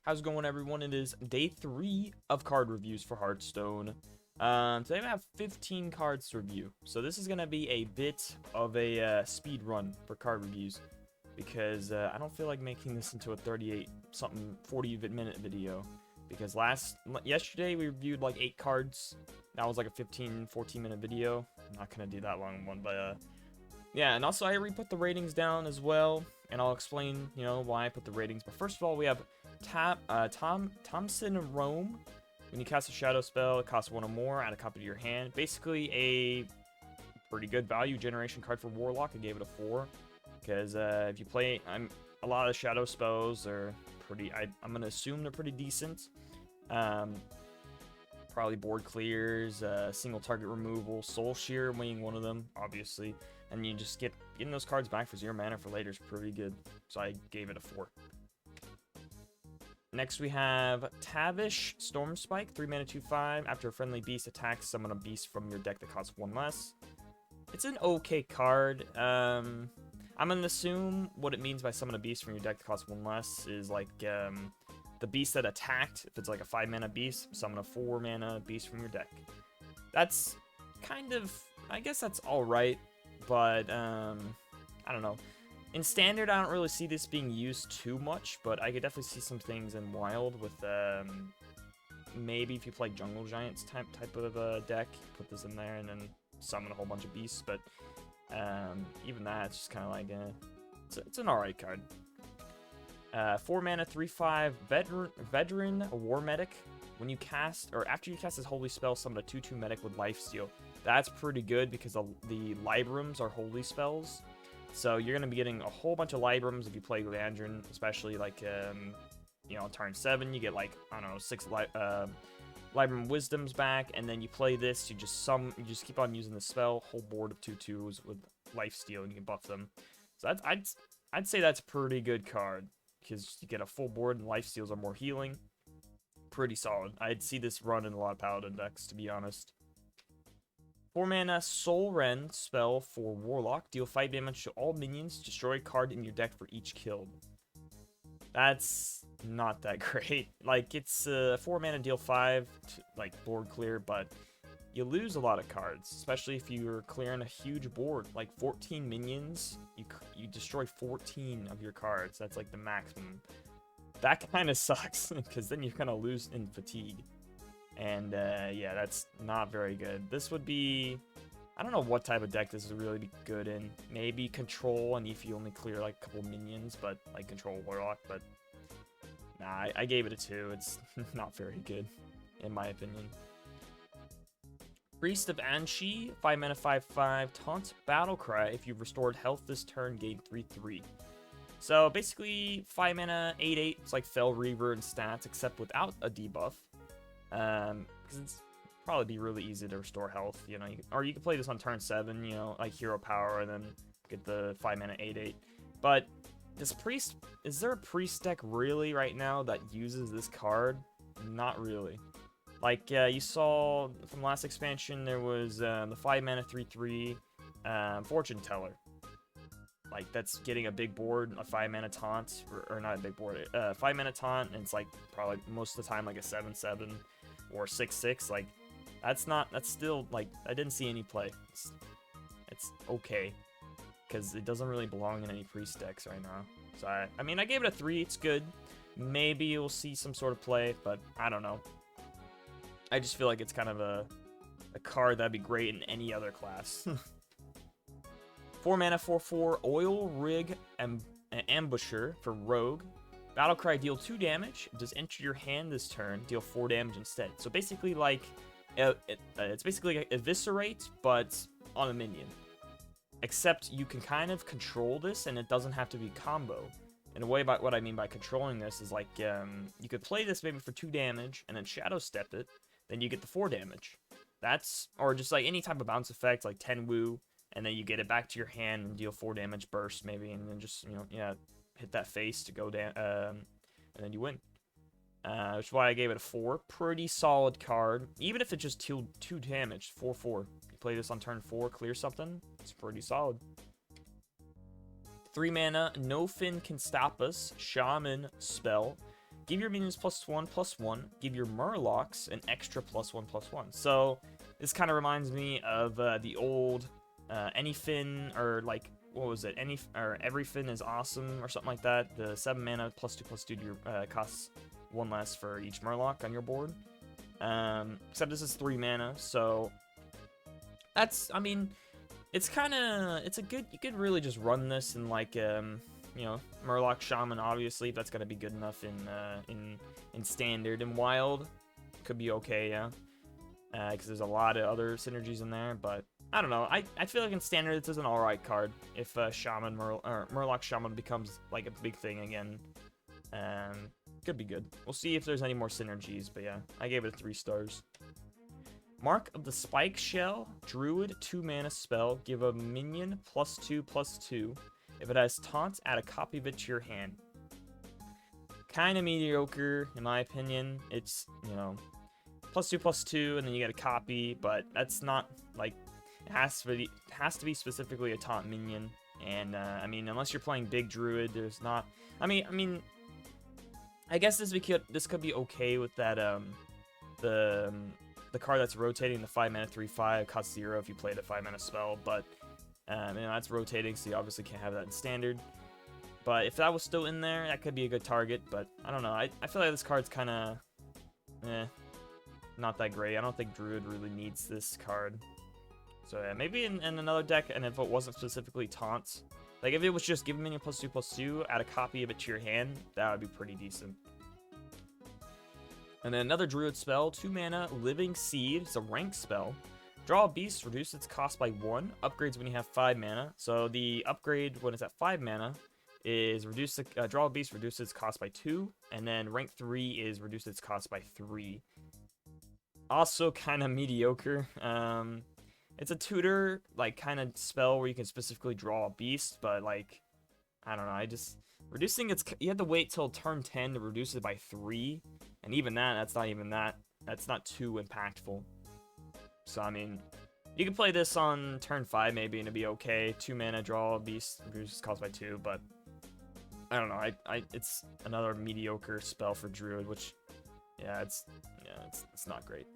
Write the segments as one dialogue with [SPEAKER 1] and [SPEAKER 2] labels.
[SPEAKER 1] How's it going, everyone? It is day 3 of card reviews for Hearthstone. Today I have 15 cards to review, so this is going to be a bit of a speed run for card reviews, because I don't feel like making this into a 40-minute video, because yesterday we reviewed like 8 cards. That was like a 14 minute video. I'm not going to do that long one, but yeah, and also I re-put the ratings down as well, and I'll explain, why I put the ratings. But first of all, we have Tamsin Roame. When you cast a shadow spell, it costs 1 or more, add a copy to your hand. Basically a pretty good value generation card for Warlock. I gave it a 4, because if you play, a lot of shadow spells are pretty, I'm going to assume they're pretty decent. Probably board clears, single target removal, soul shear being one of them, obviously. And you just getting those cards back for 0 mana for later is pretty good. So I gave it a 4. Next we have Tavish Stormpike, 3 mana 2/5. After a friendly beast attacks, summon a beast from your deck that costs 1 less. It's an okay card. I'm gonna assume what it means by summon a beast from your deck that costs 1 less is like the beast that attacked. If it's like a 5 mana beast, summon a 4 mana beast from your deck. That's kind of, I guess that's alright, but I don't know. In Standard, I don't really see this being used too much, but I could definitely see some things in Wild with, maybe if you play Jungle Giants type of deck, put this in there and then summon a whole bunch of beasts, but even that, it's just kind of like, it's an alright card. 4 mana, 3/5, Veteran Warmedic. When you cast, or after you cast this holy spell, summon a 2/2 medic with lifesteal. That's pretty good because the Librams are holy spells. So you're going to be getting a whole bunch of Librams if you play Landrin, especially like, on turn 7, you get like, I don't know, 6 Libram Wisdoms back, and then you play this, you just keep on using the spell, whole board of 2/2s with lifesteal, and you can buff them. So that's, I'd say that's a pretty good card, because you get a full board, and lifesteals are more healing. Pretty solid. I'd see this run in a lot of Paladin decks, to be honest. 4 mana Soul Rend spell for Warlock. Deal 5 damage to all minions. Destroy a card in your deck for each killed. That's not that great. Like, it's 4 mana, deal 5, to, like, board clear, but you lose a lot of cards, especially if you're clearing a huge board. Like, 14 minions, you destroy 14 of your cards. That's, like, the maximum. That kind of sucks, because then you're going to lose in fatigue. And, yeah, that's not very good. This would be, I don't know what type of deck this would really be good in. Maybe Control, and if you only clear, like, a couple minions, but, like, Control Warlock, but, nah, I gave it a 2. It's not very good, in my opinion. Priest of Anshi, 5 mana, 5/5, Taunt Battlecry. If you've restored health this turn, gain 3/3. So, basically, 5 mana, 8/8, it's like Fel Reaver and stats, except without a debuff. Because it's probably be really easy to restore health, or you can play this on turn 7, like Hero Power, and then get the 5 mana 8/8. But this Priest, is there a Priest deck really right now that uses this card? Not really. Like, you saw from last expansion, there was the 5 mana 3/3 Fortune Teller. Like, that's getting a big board, a 5 mana taunt, or not a big board, 5 mana taunt, and it's like probably most of the time like a 7/7 or 6/6. Like, that's still, like, I didn't see any play. It's okay, because it doesn't really belong in any priest decks right now. So I mean, I gave it a 3. It's good. Maybe you'll see some sort of play, but I don't know. I just feel like it's kind of a card that'd be great in any other class. 4 mana, 4/4, Oil Rig Ambusher for Rogue. Battlecry, deal 2 damage. Does enter your hand this turn, deal 4 damage instead. So basically, like, it's basically like Eviscerate, but on a minion. Except you can kind of control this, and it doesn't have to be combo. In a way, what I mean by controlling this is like, you could play this maybe for 2 damage, and then Shadow Step it, then you get the 4 damage. That's, or just like any type of bounce effect, like 10 Woo, and then you get it back to your hand and deal 4 damage burst, maybe, and then just, hit that face to go down, and then you win. Which is why I gave it a 4. Pretty solid card. Even if it just deal 2 damage, 4/4. You play this on turn 4, clear something, it's pretty solid. 3 mana, Nofin Can Stop Us, Shaman spell. Give your minions +1/+1. Give your Murlocs an extra +1/+1. So this kind of reminds me of the old Anyfin, or like, what was it? Every Fin is awesome or something like that. The 7 mana +2/+2 to your costs 1 less for each Murloc on your board. Except this is 3 mana, so that's, I mean, it's a good, you could really just run this in like, you know, Murloc Shaman, obviously, if that's gonna be good enough in Standard. and Wild, could be okay, yeah. Because there's a lot of other synergies in there, but I don't know. I feel like in Standard it's an alright card if Murloc Shaman becomes like a big thing again. Could be good. We'll see if there's any more synergies, but yeah, I gave it 3 stars. Mark of the Spikeshell, Druid, 2 mana spell. Give a minion +2/+2. If it has taunt, add a copy of it to your hand. Kind of mediocre, in my opinion. It's, you know, +2/+2, and then you get a copy, but that's not, like, it has to be specifically a taunt minion. And, I mean, unless you're playing big Druid, there's not, I mean, I guess this could be okay with that, the card that's rotating, the 5 mana 3/5, costs 0 if you play the 5 mana spell, but you know, that's rotating, so you obviously can't have that in Standard. But if that was still in there, that could be a good target, but I don't know. I feel like this card's kind of, not that great. I don't think Druid really needs this card. So yeah, maybe in another deck, and if it wasn't specifically taunts, like if it was just give a minion +2/+2, add a copy of it to your hand, that would be pretty decent. And then another Druid spell, 2 mana, Living Seed. It's a rank spell. Draw a beast, reduce its cost by 1. Upgrades when you have 5 mana. So the upgrade when it's at 5 mana is draw a beast, reduce its cost by 2. And then rank 3 is reduce its cost by 3. Also kind of mediocre. It's a tutor, like, kind of spell where you can specifically draw a beast, but, like, I don't know, reducing its, you have to wait till turn 10 to reduce it by 3, and even that's not too impactful. So, I mean, you can play this on turn 5 maybe, and it'd be okay. 2 mana, draw a beast, reduce its cost by 2, but, I don't know, it's another mediocre spell for Druid, which, it's not great.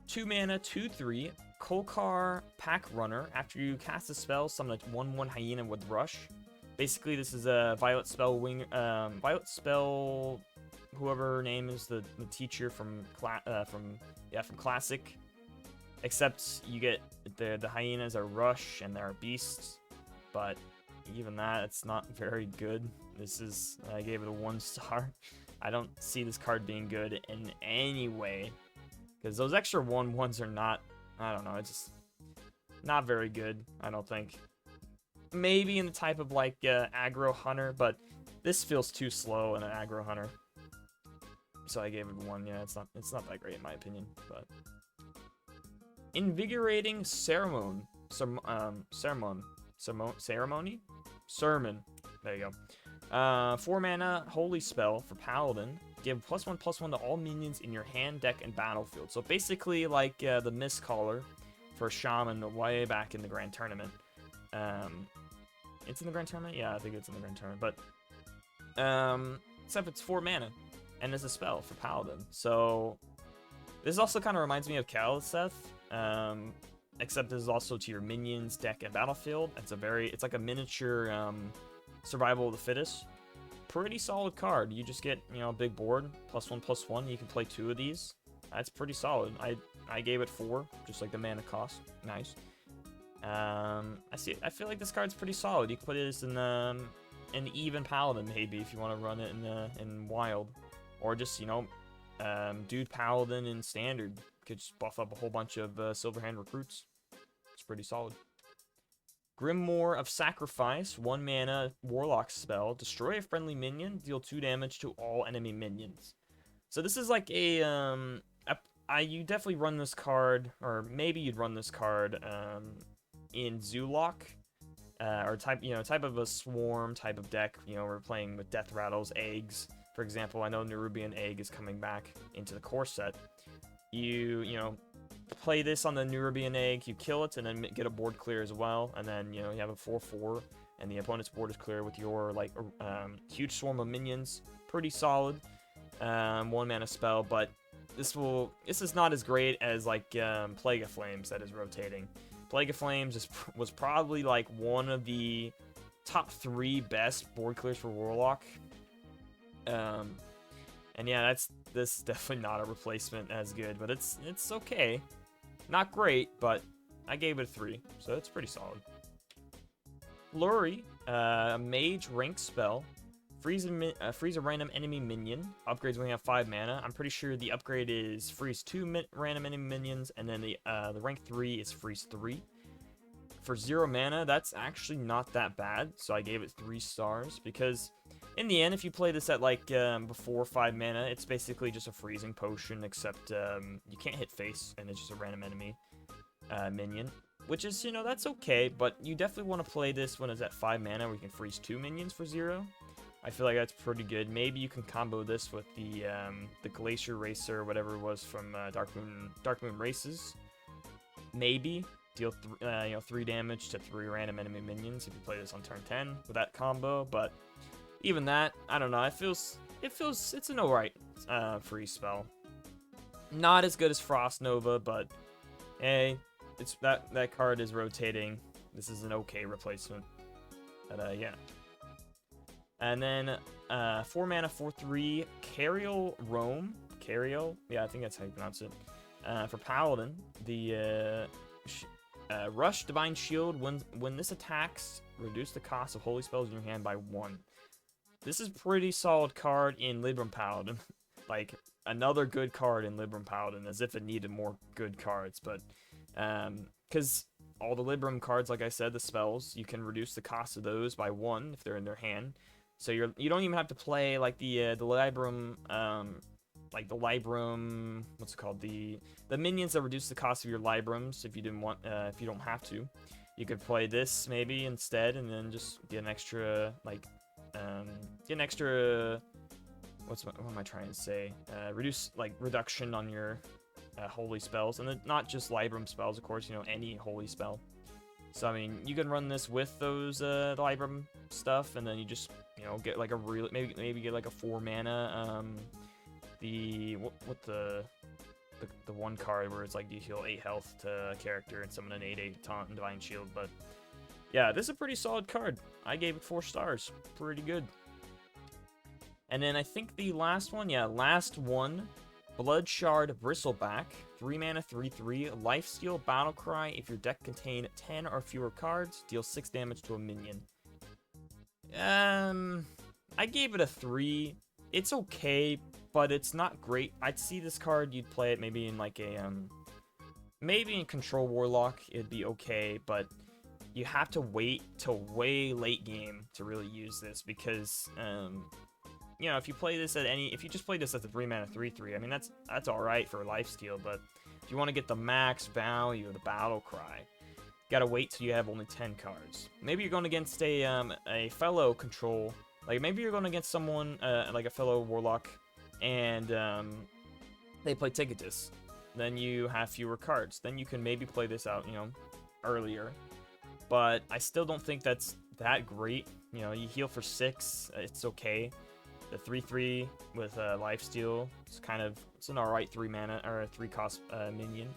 [SPEAKER 1] 2 mana, 2/3, Kolkar Pack Runner. After you cast a spell, summon a 1/1 hyena with Rush. Basically, this is a Violet Spell whoever her name is, the teacher from Classic. Except you get the hyenas are Rush and they're beasts, but even that, it's not very good. I gave it a 1 star. I don't see this card being good in any way. Because those extra 1/1s are not, I don't know, it's just not very good, I don't think. Maybe in the type of, like, aggro hunter, but this feels too slow in an aggro hunter. So I gave it 1, yeah, it's not that great in my opinion, but. Invigorating Sermon. Sermon. There you go. 4 mana, Holy Spell for Paladin. Give +1/+1 to all minions in your hand, deck, and battlefield. So basically, like the Mistcaller for Shaman way back in the Grand Tournament. It's in the Grand Tournament? Yeah, I think it's in the Grand Tournament. But, except it's 4 mana, and it's a spell for Paladin. So, this also kind of reminds me of Kaliseth, except this is also to your minions, deck, and battlefield. It's like a miniature Survival of the Fittest. Pretty solid card. You just get, you know, a big board, +1/+1. You can play 2 of these. That's pretty solid. I gave it 4, just like the mana cost. Nice. I feel like this card's pretty solid. You can put it in an even Paladin maybe if you want to run it in Wild, or just, you know, Dude Paladin in Standard. Could just buff up a whole bunch of Silverhand recruits. It's pretty solid. Grimoire of Sacrifice, 1 mana Warlock spell. Destroy a friendly minion, deal 2 damage to all enemy minions. So this is like a, you definitely run this card, or maybe you'd run this card in Zoolock, or type of a swarm type of deck. You know, we're playing with Death Rattles, Eggs, for example. I know Nerubian Egg is coming back into the core set. You know, play this on the Nerubian Egg, you kill it, and then get a board clear as well, and then, you know, you have a 4/4 and the opponent's board is clear with your like huge swarm of minions. Pretty solid. 1 mana spell, but this is not as great as like Plague of Flames that is rotating. Plague of Flames was probably like one of the top 3 best board clears for Warlock. And yeah, this is definitely not a replacement as good, but it's okay. Not great, but I gave it a 3, so it's pretty solid. Flurry, mage rank spell. Freeze a random enemy minion. Upgrades when you have 5 mana. I'm pretty sure the upgrade is freeze 2 random enemy minions, and then the rank 3 is freeze 3. For 0 mana, that's actually not that bad, so I gave it 3 stars, because in the end, if you play this at like before 5 mana, it's basically just a freezing potion, except you can't hit face, and it's just a random enemy minion. Which is, you know, that's okay, but you definitely want to play this when it's at 5 mana, where you can freeze 2 minions for 0. I feel like that's pretty good. Maybe you can combo this with the Glacier Racer, or whatever it was from Dark Moon Races. Maybe deal 3 damage to 3 random enemy minions if you play this on turn 10 with that combo. But even that, I don't know. It's an alright freeze spell. Not as good as Frost Nova, but hey, it's that card is rotating. This is an okay replacement. But yeah. And then 4 mana, 4/3, Cariel Roame. Cariel? Yeah, I think that's how you pronounce it. For Paladin, the Rush Divine Shield. When this attacks, reduce the cost of holy spells in your hand by 1. This is pretty solid card in Libram Paladin. Like, another good card in Libram Paladin, as if it needed more good cards. But, because all the Libram cards, like I said, the spells, you can reduce the cost of those by 1 if they're in their hand. So you don't even have to play like the Libram, what's it called? The minions that reduce the cost of your Librams if you didn't want, if you don't have to. You could play this maybe instead, and then just get an extra what am I trying to say? Reduction on your holy spells, and then not just Libram spells, of course. You know, any holy spell. So I mean, you can run this with those the Libram stuff, and then you just get like a real maybe get like a 4 mana the one card where it's like you heal 8 health to a character and summon an 8/8 taunt and divine shield. But yeah, this is a pretty solid card. I gave it 4 stars. Pretty good. And then I think the last one, Blood Shard Bristleback. 3 mana, 3/3, Lifesteal Battlecry. If your deck contained 10 or fewer cards, deal 6 damage to a minion. I gave it a 3. It's okay, but it's not great. I'd see this card, you'd play it maybe in like a maybe in Control Warlock, it'd be okay, but you have to wait till way late game to really use this, because if you play this if you just play this at the 3 mana 3/3, I mean that's all right for lifesteal, but if you want to get the max value of the battle cry, you gotta wait till you have only 10 cards. Maybe you're going against a fellow control, like maybe you're going against someone like a fellow warlock, and they play Ticketus. Then you have fewer cards. Then you can maybe play this out, earlier. But I still don't think that's that great. You heal for 6, it's okay. The 3/3 with lifesteal, it's an alright 3 mana or 3 cost minion.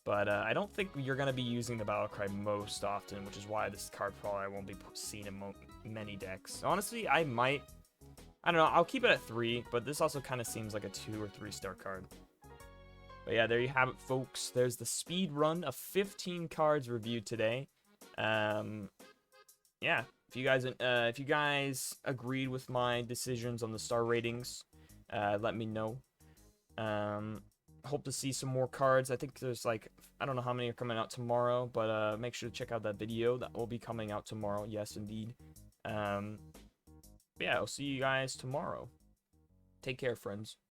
[SPEAKER 1] But I don't think you're gonna be using the Battlecry most often, which is why this card probably won't be seen in many decks. Honestly, I don't know. I'll keep it at 3, but this also kind of seems like a 2 or 3 star card. But yeah, there you have it, folks. There's the speed run of 15 cards reviewed today. Yeah. If you guys agreed with my decisions on the star ratings, let me know. Hope to see some more cards. I think there's I don't know how many are coming out tomorrow, but make sure to check out that video that will be coming out tomorrow. Yes, indeed. Yeah, I'll see you guys tomorrow. Take care, friends.